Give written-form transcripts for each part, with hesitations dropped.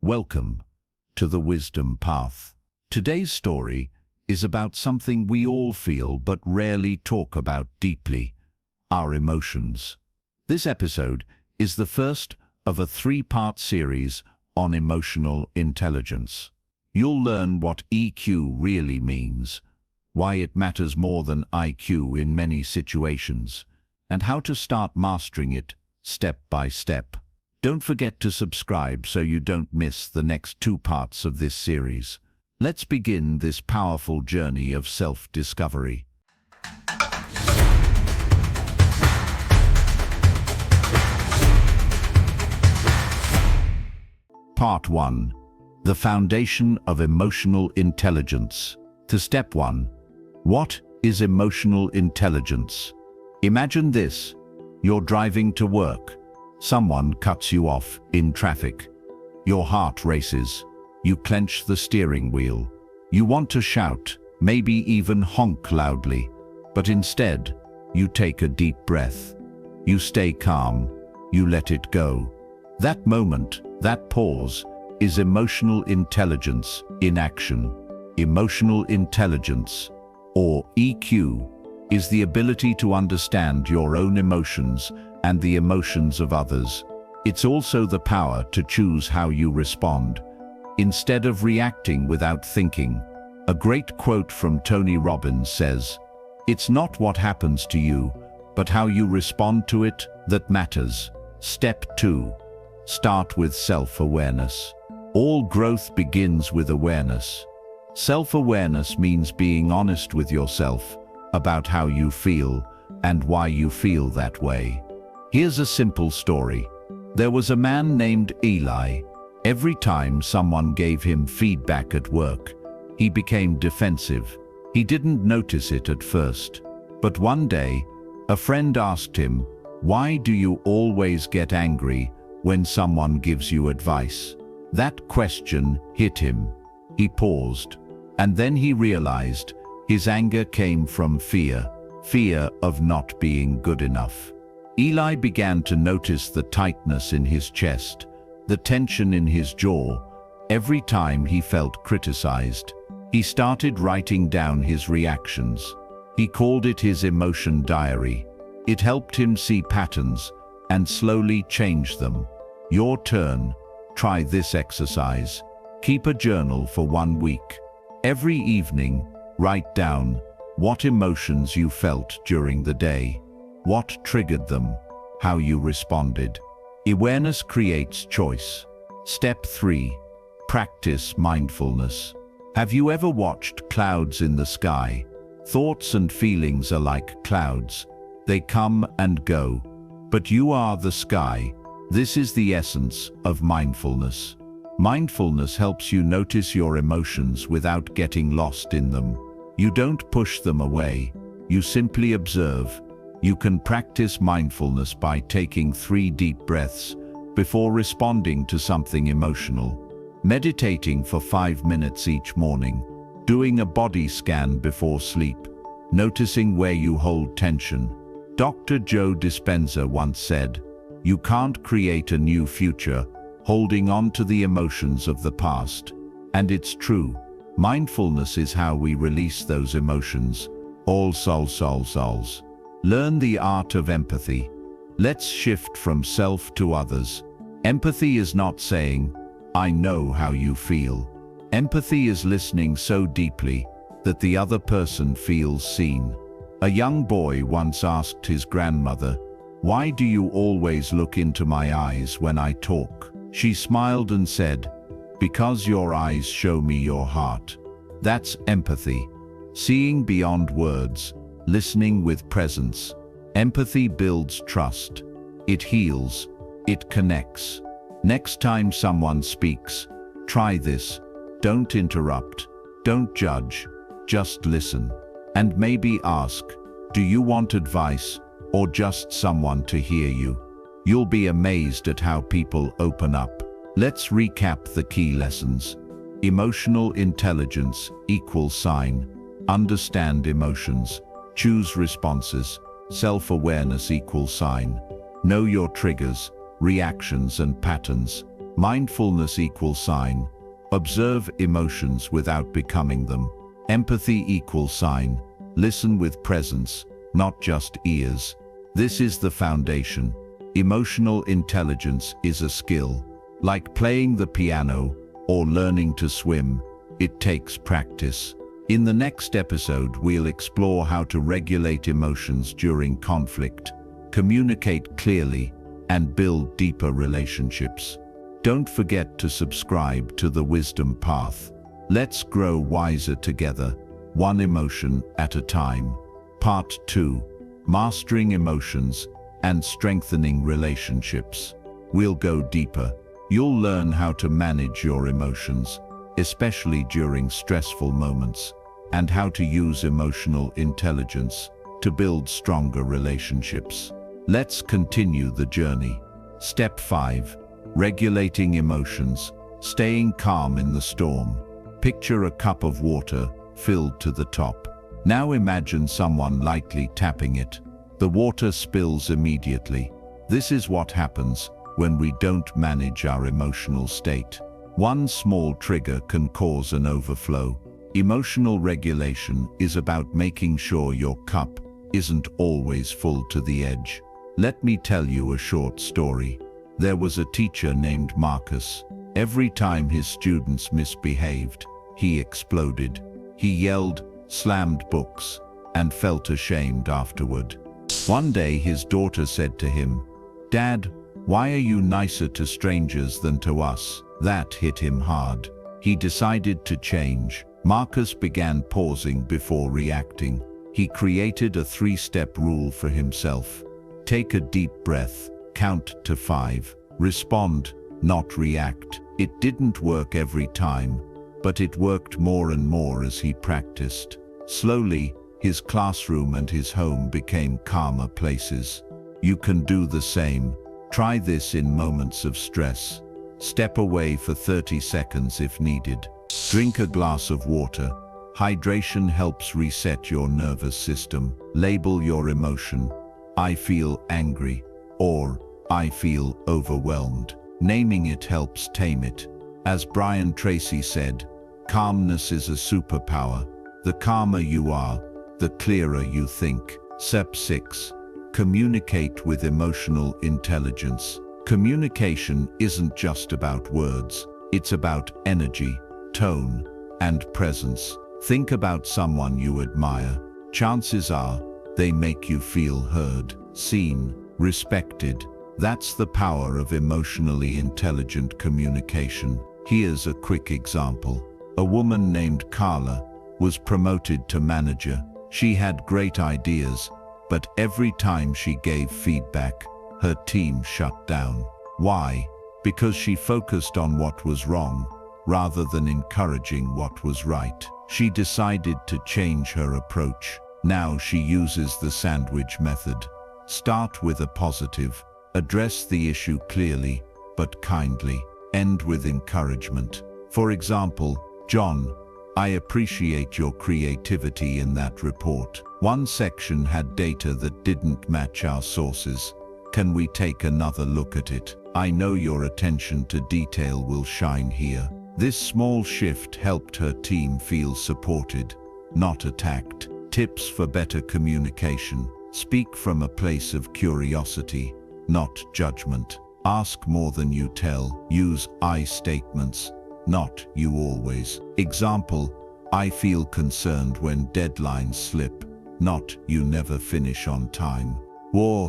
Welcome to the Wisdom Path. Today's story is about something we all feel but rarely talk about deeply: our emotions. This episode is the first of a three-part series on emotional intelligence. You'll learn what EQ really means, why it matters more than IQ in many situations, and how to start mastering it step by step. Don't forget to subscribe so you don't miss the next two parts of this series. Let's begin this powerful journey of self-discovery. Part 1. The foundation of emotional intelligence. To step 1. What is emotional intelligence? Imagine this. You're driving to work. Someone cuts you off in traffic. Your heart races. You clench the steering wheel. You want to shout, maybe even honk loudly, but instead, you take a deep breath. You stay calm. You let it go. That moment, that pause, is emotional intelligence in action. Emotional intelligence, or EQ, is the ability to understand your own emotions and the emotions of others. It's also the power to choose how you respond, instead of reacting without thinking. A great quote from Tony Robbins says, "It's not what happens to you, but how you respond to it that matters." Step 2. Start with self-awareness. All growth begins with awareness. Self-awareness means being honest with yourself about how you feel and why you feel that way. Here's a simple story. There was a man named Eli. Every time someone gave him feedback at work, he became defensive. He didn't notice it at first. But one day, a friend asked him, "Why do you always get angry when someone gives you advice?" That question hit him. He paused, and then he realized his anger came from fear of not being good enough. Eli began to notice the tightness in his chest, the tension in his jaw, every time he felt criticized. He started writing down his reactions. He called it his emotion diary. It helped him see patterns and slowly change them. Your turn. Try this exercise. Keep a journal for 1 week. Every evening, write down what emotions you felt during the day, what triggered them, how you responded. Awareness creates choice. Step 3. Practice mindfulness. Have you ever watched clouds in the sky? Thoughts and feelings are like clouds. They come and go, but you are the sky. This is the essence of mindfulness. Mindfulness helps you notice your emotions without getting lost in them. You don't push them away. You simply observe. You can practice mindfulness by taking 3 deep breaths before responding to something emotional, meditating for 5 minutes each morning, doing a body scan before sleep, noticing where you hold tension. Dr. Joe Dispenza once said, "You can't create a new future holding on to the emotions of the past." And it's true. Mindfulness is how we release those emotions. All souls. Learn the art of empathy. Let's shift from self to others. Empathy is not saying, "I know how you feel." Empathy is listening so deeply that the other person feels seen. A young boy once asked his grandmother, "Why do you always look into my eyes when I talk?" She smiled and said, "Because your eyes show me your heart." That's empathy. Seeing beyond words, listening with presence. Empathy builds trust. It heals. It connects. Next time someone speaks, try this. Don't interrupt. Don't judge. Just listen. And maybe ask, "Do you want advice or just someone to hear you?" You'll be amazed at how people open up. Let's recap the key lessons. Emotional intelligence = understand emotions, choose responses. Self-awareness = know your triggers, reactions and patterns. Mindfulness equals sign. Observe emotions without becoming them. Empathy equals sign. Listen with presence, not just ears. This is the foundation. Emotional intelligence is a skill. Like playing the piano or learning to swim, it takes practice. In the next episode, we'll explore how to regulate emotions during conflict, communicate clearly, and build deeper relationships. Don't forget to subscribe to The Wisdom Path. Let's grow wiser together, one emotion at a time. Part 2. Mastering Emotions and Strengthening Relationships. We'll go deeper. You'll learn how to manage your emotions, especially during stressful moments, and how to use emotional intelligence to build stronger relationships. Let's continue the journey. Step 5. Regulating emotions, staying calm in the storm. Picture a cup of water filled to the top. Now imagine someone lightly tapping it. The water spills immediately. This is what happens when we don't manage our emotional state. One small trigger can cause an overflow. Emotional regulation is about making sure your cup isn't always full to the edge. Let me tell you a short story. There was a teacher named Marcus. Every time his students misbehaved, he exploded. He yelled, slammed books, and felt ashamed afterward. One day his daughter said to him, "Dad, why are you nicer to strangers than to us?" That hit him hard. He decided to change. Marcus began pausing before reacting. He created a 3-step rule for himself. Take a deep breath, count to 5, respond, not react. It didn't work every time, but it worked more and more as he practiced. Slowly, his classroom and his home became calmer places. You can do the same. Try this in moments of stress. Step away for 30 seconds if needed. Drink a glass of water. Hydration helps reset your nervous system. Label your emotion. I feel angry, or I feel overwhelmed. Naming it helps tame it. As Brian Tracy said, calmness is a superpower. The calmer you are, the clearer you think. Step 6. Communicate with emotional intelligence. Communication isn't just about words. It's about energy, tone, and presence. Think about someone you admire. Chances are, they make you feel heard, seen, respected. That's the power of emotionally intelligent communication. Here's a quick example. A woman named Carla was promoted to manager. She had great ideas, but every time she gave feedback, her team shut down. Why? Because she focused on what was wrong, rather than encouraging what was right. She decided to change her approach. Now she uses the sandwich method. Start with a positive. Address the issue clearly, but kindly. End with encouragement. For example, "John, I appreciate your creativity in that report. One section had data that didn't match our sources. Can we take another look at it? I know your attention to detail will shine here." This small shift helped her team feel supported, not attacked. Tips for better communication. Speak from a place of curiosity, not judgment. Ask more than you tell. Use I statements, not you always. Example, I feel concerned when deadlines slip, not you never finish on time.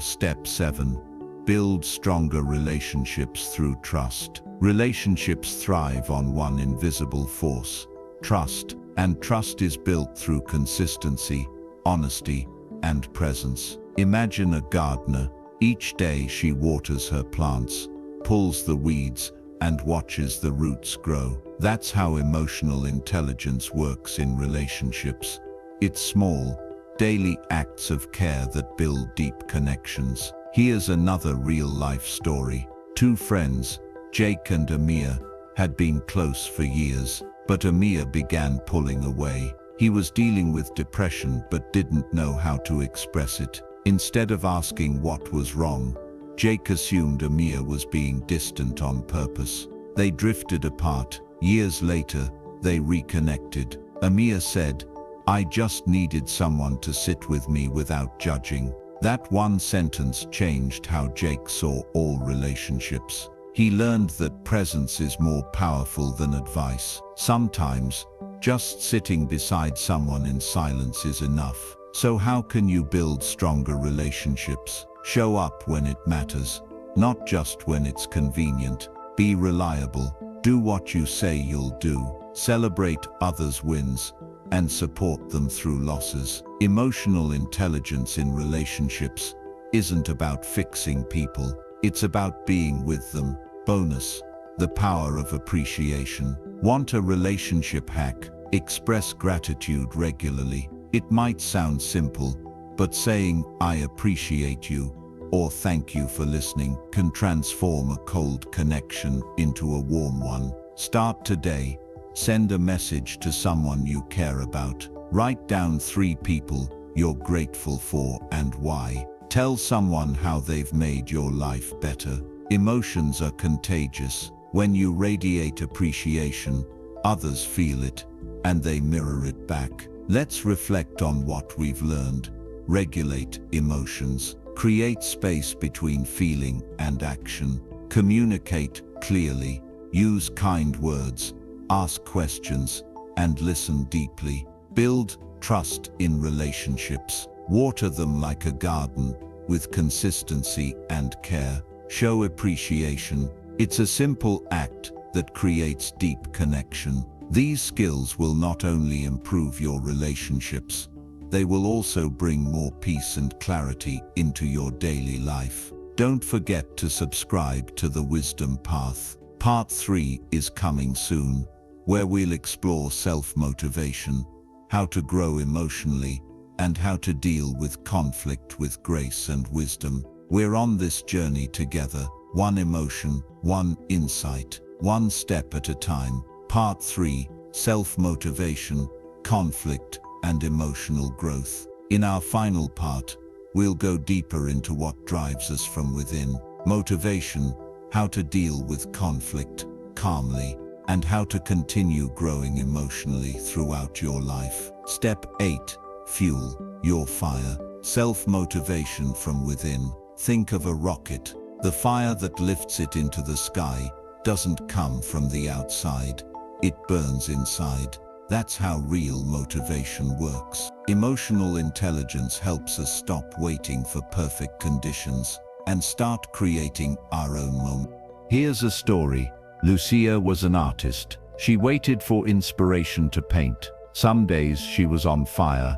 Step 7. Build stronger relationships through trust. Relationships thrive on one invisible force, trust. And trust is built through consistency, honesty, and presence. Imagine a gardener. Each day she waters her plants, pulls the weeds, and watches the roots grow. That's how emotional intelligence works in relationships. It's small, daily acts of care that build deep connections. Here's another real-life story. Two friends, Jake and Amir, had been close for years. But Amir began pulling away. He was dealing with depression but didn't know how to express it. Instead of asking what was wrong, Jake assumed Amir was being distant on purpose. They drifted apart. Years later, they reconnected. Amir said, "I just needed someone to sit with me without judging." That one sentence changed how Jake saw all relationships. He learned that presence is more powerful than advice. Sometimes, just sitting beside someone in silence is enough. So how can you build stronger relationships? Show up when it matters, not just when it's convenient. Be reliable. Do what you say you'll do. Celebrate others' wins and support them through losses. Emotional intelligence in relationships isn't about fixing people. It's about being with them. Bonus: the power of appreciation. Want a relationship hack? Express gratitude regularly. It might sound simple, but saying, "I appreciate you," or "thank you for listening," can transform a cold connection into a warm one. Start today. Send a message to someone you care about. Write down 3 people you're grateful for and why. Tell someone how they've made your life better. Emotions are contagious. When you radiate appreciation, others feel it, and they mirror it back. Let's reflect on what we've learned. Regulate emotions. Create space between feeling and action. Communicate clearly. Use kind words. Ask questions and listen deeply. Build trust in relationships. Water them like a garden with consistency and care. Show appreciation. It's a simple act that creates deep connection. These skills will not only improve your relationships, they will also bring more peace and clarity into your daily life. Don't forget to subscribe to The Wisdom Path. Part 3 is coming soon, where we'll explore self-motivation, how to grow emotionally, and how to deal with conflict with grace and wisdom. We're on this journey together, one emotion, one insight, one step at a time. Part 3, self-motivation, conflict, and emotional growth. In our final part, we'll go deeper into what drives us from within. Motivation, how to deal with conflict calmly, and how to continue growing emotionally throughout your life. Step 8, fuel your fire. Self-motivation from within. Think of a rocket. The fire that lifts it into the sky doesn't come from the outside. It burns inside. That's how real motivation works. Emotional intelligence helps us stop waiting for perfect conditions and start creating our own moment. Here's a story. Lucia was an artist. She waited for inspiration to paint. Some days she was on fire.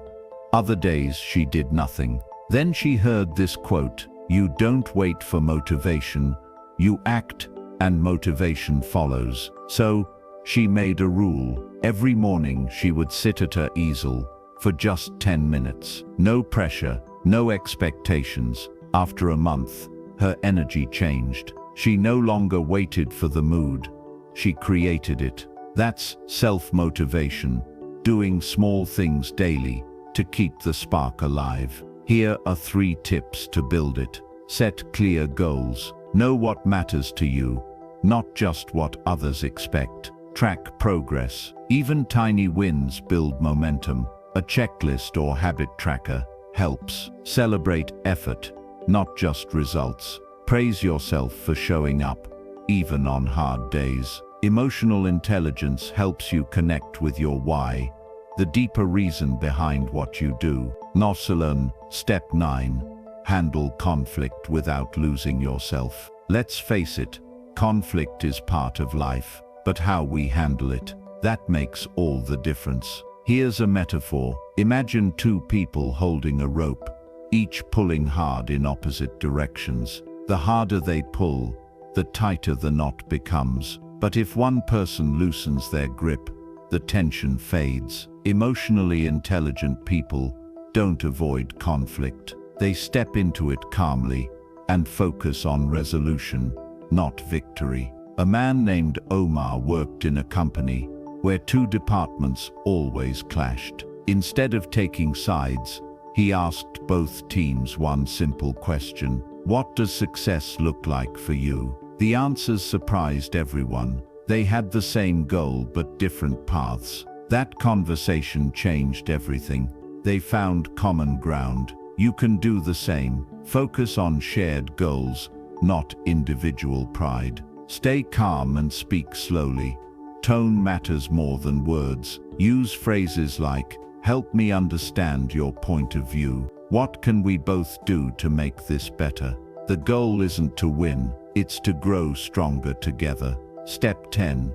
Other days she did nothing. Then she heard this quote, "You don't wait for motivation, you act, and motivation follows." So, she made a rule. Every morning she would sit at her easel for just 10 minutes. No pressure, no expectations. After a month, her energy changed. She no longer waited for the mood. She created it. That's self-motivation, doing small things daily to keep the spark alive. Here are 3 tips to build it. Set clear goals. Know what matters to you, not just what others expect. Track progress. Even tiny wins build momentum. A checklist or habit tracker helps. Celebrate effort, not just results. Praise yourself for showing up, even on hard days. Emotional intelligence helps you connect with your why, the deeper reason behind what you do. Not alone. Step 9. Handle conflict without losing yourself. Let's face it, conflict is part of life, but how we handle it, that makes all the difference. Here's a metaphor. Imagine 2 people holding a rope, each pulling hard in opposite directions. The harder they pull, the tighter the knot becomes. But if one person loosens their grip, the tension fades. Emotionally intelligent people don't avoid conflict. They step into it calmly and focus on resolution, not victory. A man named Omar worked in a company where 2 departments always clashed. Instead of taking sides, he asked both teams one simple question: "What does success look like for you?" The answers surprised everyone. They had the same goal but different paths. That conversation changed everything. They found common ground. You can do the same. Focus on shared goals, not individual pride. Stay calm and speak slowly. Tone matters more than words. Use phrases like, "Help me understand your point of view. What can we both do to make this better?" The goal isn't to win, it's to grow stronger together. Step 10.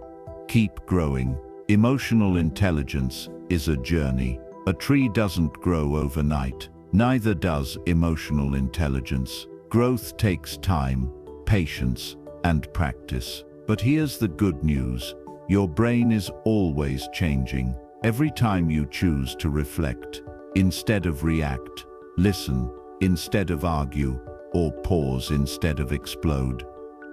Keep growing. Emotional intelligence is a journey. A tree doesn't grow overnight. Neither does emotional intelligence. Growth takes time, patience, and practice. But here's the good news. Your brain is always changing. Every time you choose to reflect, instead of react, listen, instead of argue, or pause instead of explode,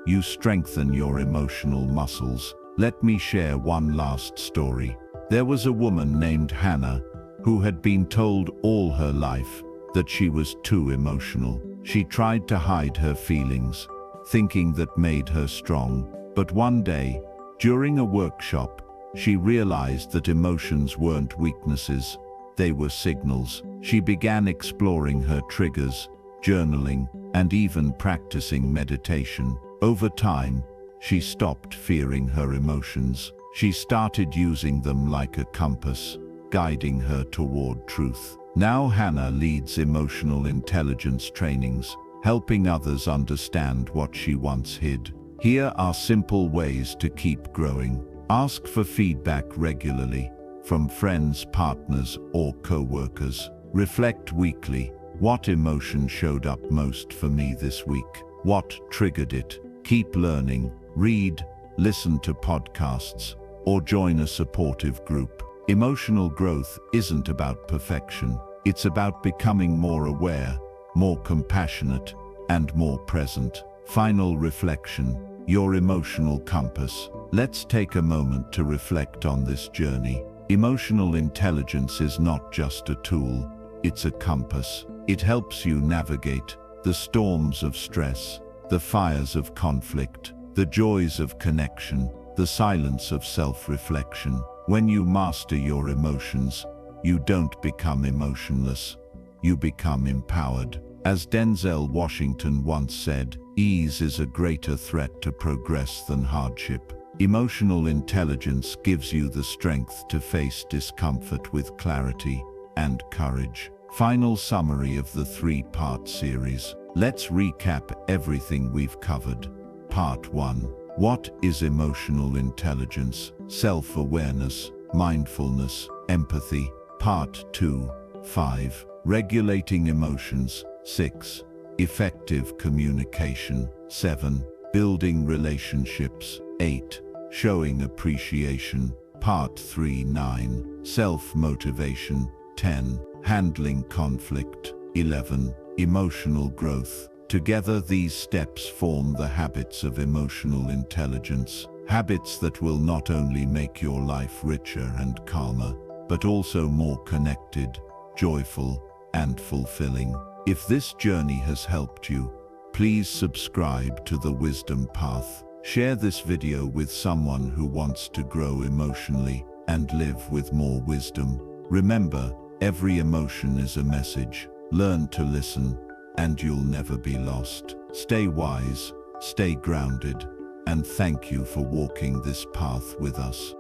you strengthen your emotional muscles. Let me share one last story. There was a woman named Hannah who had been told all her life that she was too emotional. She tried to hide her feelings, thinking that made her strong. But one day, during a workshop, she realized that emotions weren't weaknesses, they were signals. She began exploring her triggers, journaling, and even practicing meditation. Over time, she stopped fearing her emotions. She started using them like a compass, guiding her toward truth. Now Hannah leads emotional intelligence trainings, helping others understand what she once hid. Here are simple ways to keep growing. Ask for feedback regularly, from friends, partners, or co-workers. Reflect weekly. What emotion showed up most for me this week? What triggered it? Keep learning. Read, listen to podcasts, or join a supportive group. Emotional growth isn't about perfection. It's about becoming more aware, more compassionate, and more present. Final reflection. Your emotional compass. Let's take a moment to reflect on this journey. Emotional intelligence is not just a tool, it's a compass. It helps you navigate the storms of stress, the fires of conflict, the joys of connection, the silence of self-reflection. When you master your emotions, you don't become emotionless, you become empowered. As Denzel Washington once said, ease is a greater threat to progress than hardship. Emotional intelligence gives you the strength to face discomfort with clarity and courage. Final summary of the three-part series. Let's recap everything we've covered. Part 1. What is emotional intelligence? Self-awareness, mindfulness, empathy. Part 2. 5. Regulating emotions. 6. Effective communication. 7. Building relationships. 8. Showing appreciation. Part 3. 9. Self-motivation. 10. Handling conflict. 11. Emotional growth. Together these steps form the habits of emotional intelligence. Habits that will not only make your life richer and calmer, but also more connected, joyful, and fulfilling. If this journey has helped you, please subscribe to The Wisdom Path. Share this video with someone who wants to grow emotionally and live with more wisdom. Remember, every emotion is a message. Learn to listen, and you'll never be lost. Stay wise, stay grounded, and thank you for walking this path with us.